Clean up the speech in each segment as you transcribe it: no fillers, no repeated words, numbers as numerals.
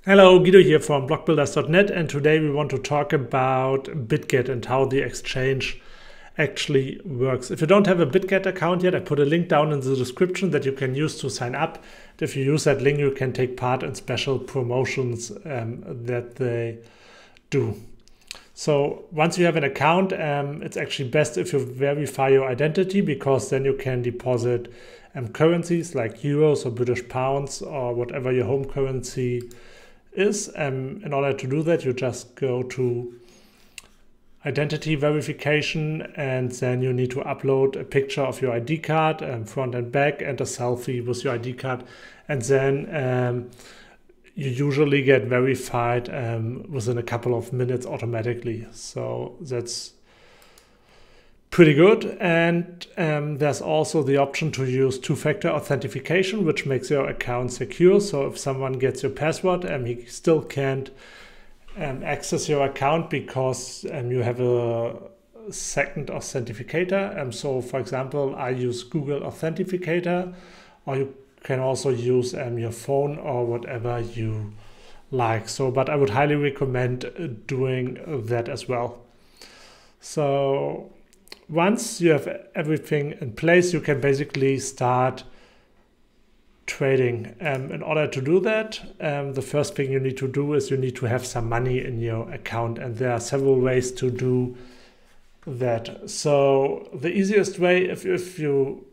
Hello, Guido here from blockbuilders.net, and today we want to talk about Bitget and how the exchange actually works. If you don't have a Bitget account yet, I put a link down in the description that you can use to sign up. If you use that link, you can take part in special promotions that they do. So once you have an account, it's actually best if you verify your identity, because then you can deposit currencies like euros or British pounds or whatever your home currency is. In order to do that, you just go to identity verification, and then you need to upload a picture of your ID card, front and back, and a selfie with your ID card, and then you usually get verified within a couple of minutes automatically. So that's pretty good. And there's also the option to use two-factor authentication, which makes your account secure. So if someone gets your password, he still can't access your account because you have a second authenticator. So for example, I use Google Authenticator, or you can also use your phone or whatever you like. So, but I would highly recommend doing that as well. So once you have everything in place, you can basically start trading. In order to do that, the first thing you need to do is you need to have some money in your account, and there are several ways to do that. So the easiest way, if you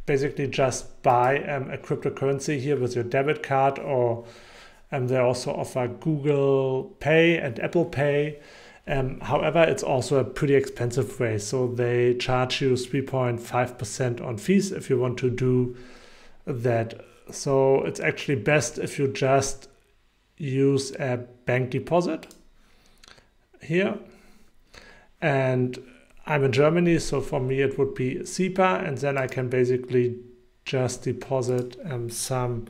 basically just buy a cryptocurrency here with your debit card, or they also offer Google Pay and Apple Pay. However, it's also a pretty expensive way. So they charge you 3.5% on fees if you want to do that. So it's actually best if you just use a bank deposit here. And I'm in Germany, so for me it would be SEPA, and then I can basically just deposit some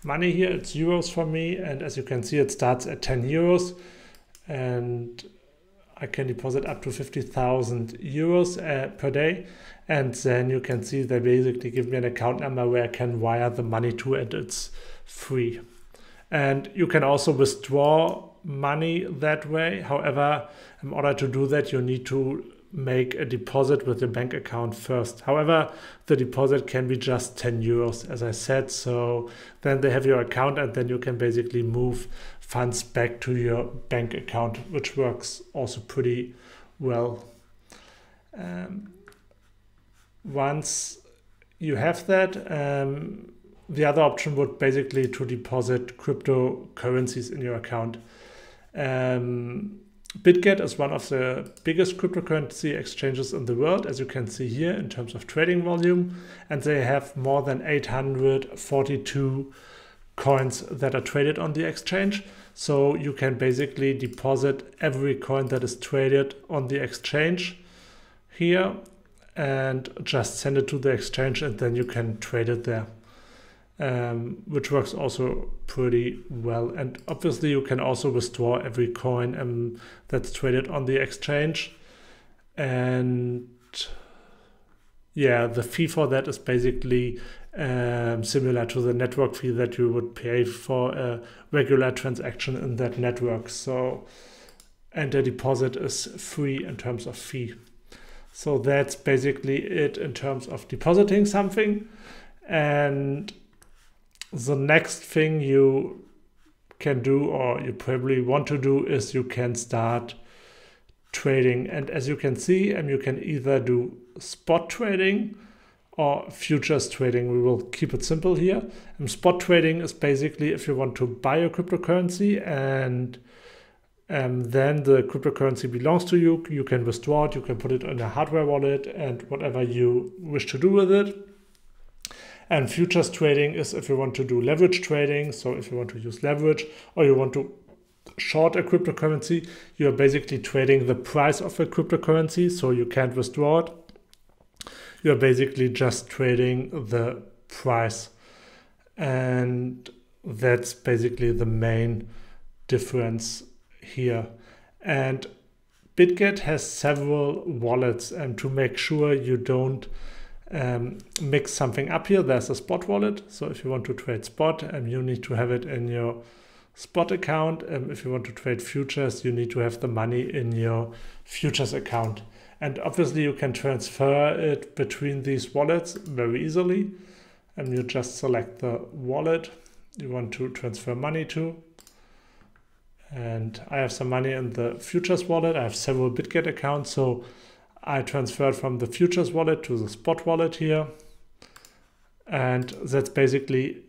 money here. It's euros for me, and as you can see, it starts at 10 euros, and I can deposit up to 50,000 euros per day. And then you can see they basically give me an account number where I can wire the money to, and it's free. And you can also withdraw money that way. However, in order to do that, you need to make a deposit with your bank account first. However, the deposit can be just 10 euros, as I said. So then they have your account, and then you can basically move funds back to your bank account, which works also pretty well. Once you have that, the other option would basically to deposit cryptocurrencies in your account. Bitget is one of the biggest cryptocurrency exchanges in the world, as you can see here in terms of trading volume, and they have more than 842 coins that are traded on the exchange. So you can basically deposit every coin that is traded on the exchange here and just send it to the exchange, and then you can trade it there. Which works also pretty well. And obviously you can also withdraw every coin that's traded on the exchange. And yeah, the fee for that is basically similar to the network fee that you would pay for a regular transaction in that network. So, and the deposit is free in terms of fee. So that's basically it in terms of depositing something. And the next thing you can do, or you probably want to do, is you can start trading. And as you can see, you can either do spot trading or futures trading. We will keep it simple here. Spot trading is basically if you want to buy a cryptocurrency, and then the cryptocurrency belongs to you. You can withdraw it, you can put it in a hardware wallet, and whatever you wish to do with it. And futures trading is if you want to do leverage trading. So if you want to use leverage, or you want to short a cryptocurrency, you are basically trading the price of a cryptocurrency, so you can't withdraw it. You're basically just trading the price. And that's basically the main difference here. And Bitget has several wallets, and to make sure you don't mix something up here, there's a spot wallet. So if you want to trade spot, you need to have it in your spot account. If you want to trade futures, you need to have the money in your futures account. And obviously you can transfer it between these wallets very easily. And you just select the wallet you want to transfer money to. And I have some money in the futures wallet. I have several Bitget accounts, so I transferred from the futures wallet to the spot wallet here. And that's basically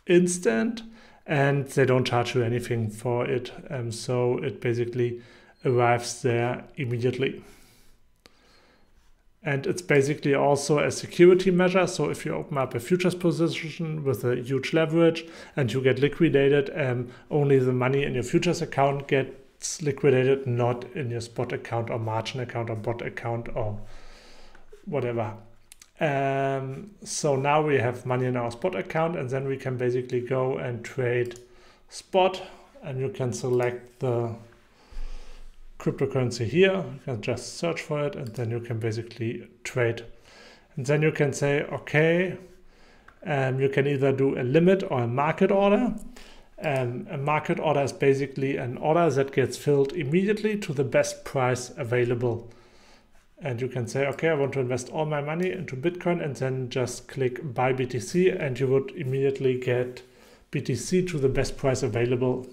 instant, and they don't charge you anything for it. So it basically arrives there immediately. And it's basically also a security measure. So if you open up a futures position with a huge leverage and you get liquidated, only the money in your futures account gets liquidated, not in your spot account or margin account or bot account or whatever. So now we have money in our spot account, and then we can basically go and trade spot, and you can select the cryptocurrency here. You can just search for it, and then you can basically trade. And then you can say, okay, you can either do a limit or a market order. A market order is basically an order that gets filled immediately to the best price available. And you can say, okay, I want to invest all my money into Bitcoin, and then just click buy BTC, and you would immediately get BTC to the best price available.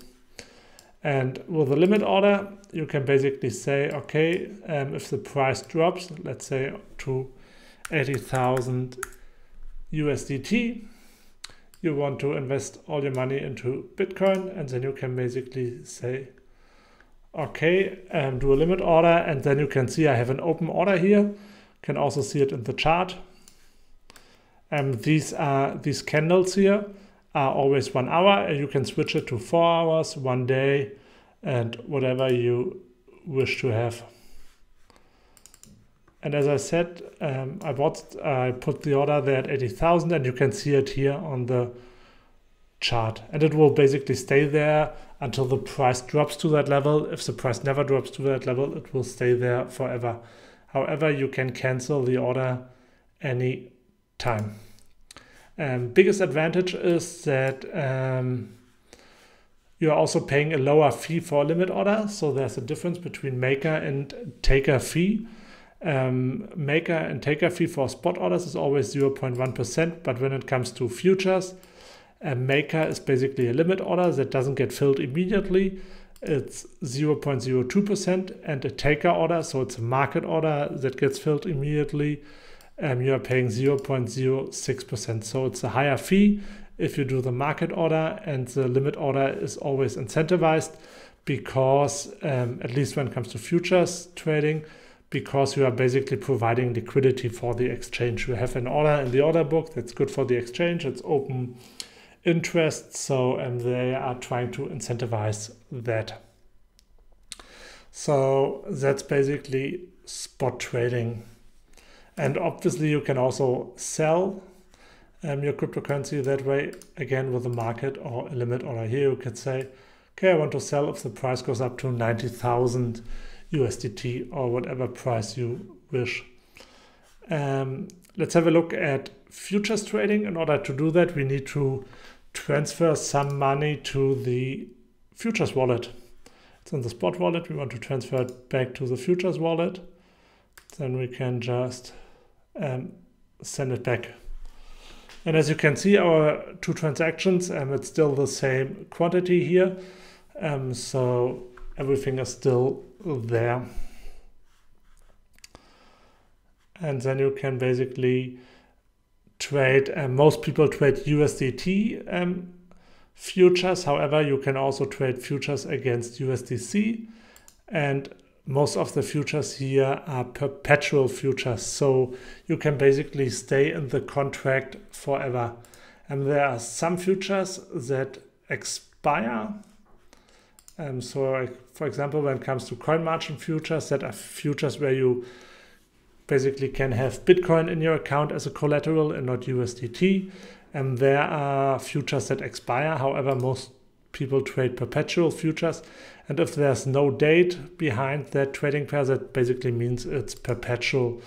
And with a limit order, you can basically say, okay, if the price drops, let's say to 80,000 USDT, you want to invest all your money into Bitcoin, and then you can basically say, okay, do a limit order, and then you can see I have an open order here. You can also see it in the chart. These candles here are always 1 hour, and you can switch it to 4 hours, 1 day, and whatever you wish to have. And as I said, I put the order there at 80,000, and you can see it here on the chart, and it will basically stay there until the price drops to that level. If the price never drops to that level, it will stay there forever. However, you can cancel the order any time. Biggest advantage is that you are also paying a lower fee for a limit order. So there's a difference between maker and taker fee. Maker and taker fee for spot orders is always 0.1%, but when it comes to futures, a maker is basically a limit order that doesn't get filled immediately. It's 0.02%, and a taker order, so it's a market order that gets filled immediately, you are paying 0.06%. So it's a higher fee if you do the market order, and the limit order is always incentivized because, at least when it comes to futures trading, because you are basically providing liquidity for the exchange. You have an order in the order book that's good for the exchange. It's open interest, so they are trying to incentivize that. So that's basically spot trading. And obviously you can also sell your cryptocurrency that way, again with a market or a limit order. Here you could say, okay, I want to sell if the price goes up to 90,000 USDT or whatever price you wish. Let's have a look at futures trading. In order to do that, we need to transfer some money to the futures wallet. It's in the spot wallet. We want to transfer it back to the futures wallet. Then we can just send it back. And as you can see, our two transactions, it's still the same quantity here. So everything is still there. And then you can basically trade, most people trade USDT futures. However, you can also trade futures against USDC, and most of the futures here are perpetual futures, so you can basically stay in the contract forever. And there are some futures that expire. So for example, when it comes to coin margin futures, that are futures where you basically can have Bitcoin in your account as a collateral and not USDT. And there are futures that expire. However, most people trade perpetual futures. And if there's no date behind that trading pair, that basically means it's perpetual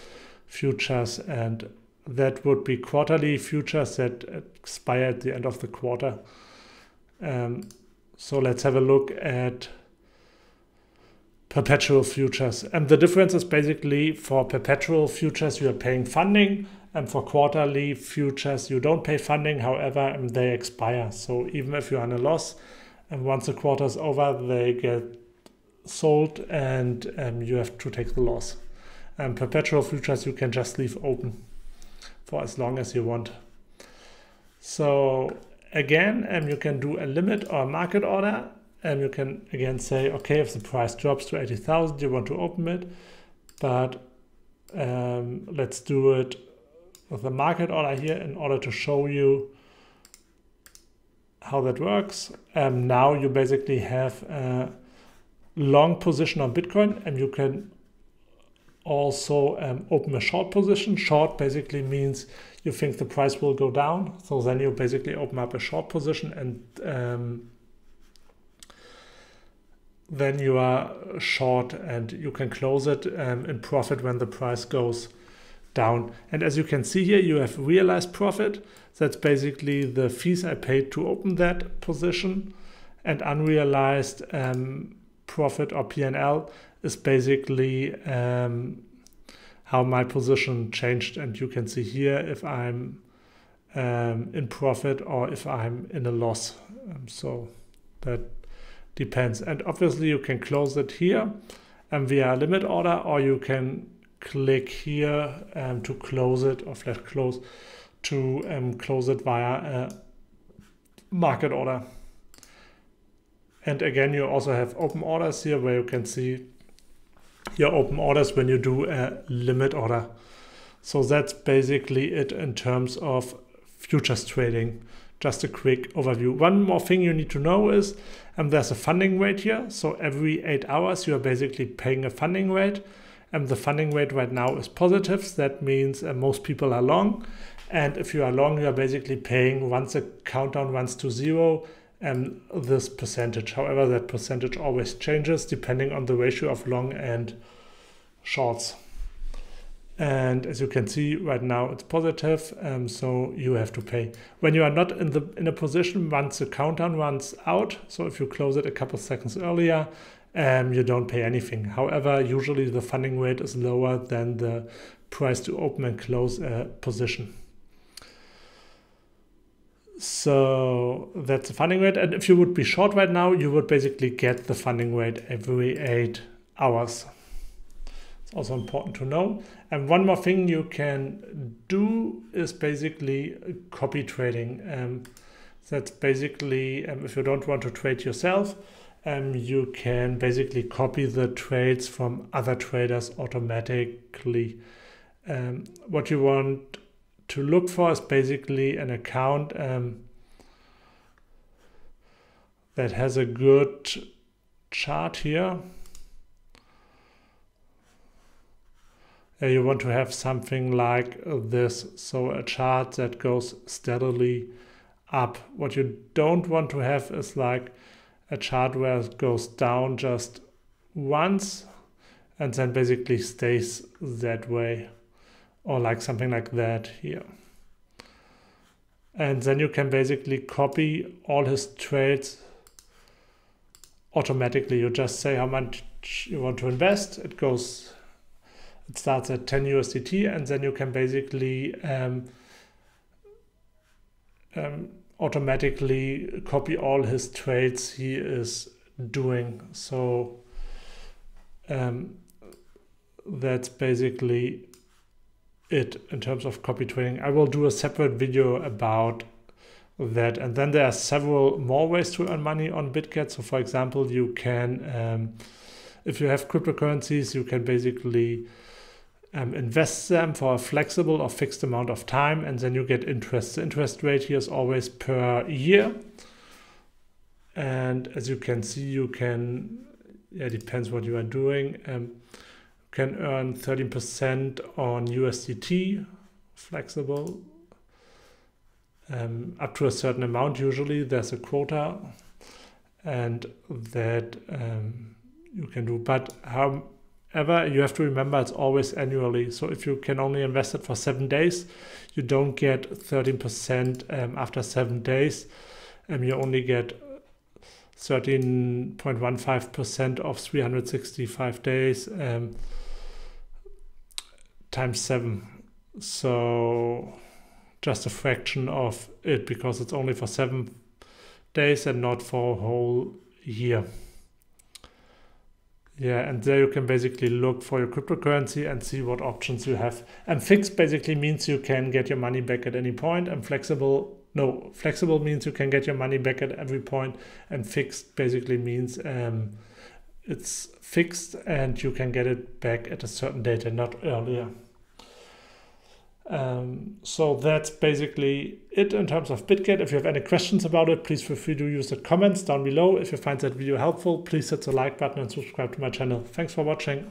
futures. And that would be quarterly futures that expire at the end of the quarter. So let's have a look at perpetual futures. And the difference is basically for perpetual futures, you are paying funding, and for quarterly futures, you don't pay funding. However, they expire. So even if you're on a loss, and once the quarter is over, they get sold and you have to take the loss. Perpetual futures you can just leave open for as long as you want. So again, you can do a limit or a market order, and you can again say, okay, if the price drops to 80,000, you want to open it, but let's do it with a market order here in order to show you how that works. Now you basically have a long position on Bitcoin, and you can also open a short position. Short basically means you think the price will go down, so then you basically open up a short position, and then you are short and you can close it in profit when the price goes down. And as you can see here, you have realized profit. That's basically the fees I paid to open that position, and unrealized profit or P&L is basically how my position changed. And you can see here if I'm in profit or if I'm in a loss. So that depends. And obviously you can close it here via limit order, or you can click here to close it, or flash close to close it via a market order. And again, you also have open orders here, where you can see your open orders when you do a limit order. So that's basically it in terms of futures trading. Just a quick overview. One more thing you need to know is there's a funding rate here. So every 8 hours, you are basically paying a funding rate. And the funding rate right now is positive. So that means most people are long. And if you are long, you are basically paying, once the countdown runs to 0, this percentage. However, that percentage always changes depending on the ratio of long and shorts. And as you can see right now, it's positive, so you have to pay. When you are not in a position, once the countdown runs out, so if you close it a couple seconds earlier, you don't pay anything. However, usually the funding rate is lower than the price to open and close a position. So that's the funding rate. And if you would be short right now, you would basically get the funding rate every 8 hours. It's also important to know. And one more thing you can do is basically copy trading. That's basically, if you don't want to trade yourself, you can basically copy the trades from other traders automatically. What you want to look for is basically an account that has a good chart here. You want to have something like this, so a chart that goes steadily up. What you don't want to have is like a chart where it goes down just once and then basically stays that way, or like something like that here. And then you can basically copy all his trades automatically. You just say how much you want to invest. It starts at 10 USDT, and then you can basically automatically copy all his trades he is doing. So that's basically it in terms of copy trading. I will do a separate video about that. And then there are several more ways to earn money on Bitget. So for example, you can, if you have cryptocurrencies, you can basically invest them for a flexible or fixed amount of time, and then you get interest. The interest rate here is always per year. And as you can see, you can, it depends what you are doing, can earn 13% on USDT, flexible, up to a certain amount. Usually there's a quota, and that you can do. But however, you have to remember it's always annually. So if you can only invest it for 7 days, you don't get 13% after 7 days. You only get 13.15% of 365 days times 7. So just a fraction of it, because it's only for 7 days and not for a whole year. Yeah, and there you can basically look for your cryptocurrency and see what options you have. And fixed basically means you can get your money back at any point, and flexible means you can get your money back at every point, and fixed basically means it's fixed and you can get it back at a certain date and not earlier. So that's basically it in terms of Bitget. If you have any questions about it, please feel free to use the comments down below. If you find that video helpful, please hit the like button and subscribe to my channel. Thanks for watching.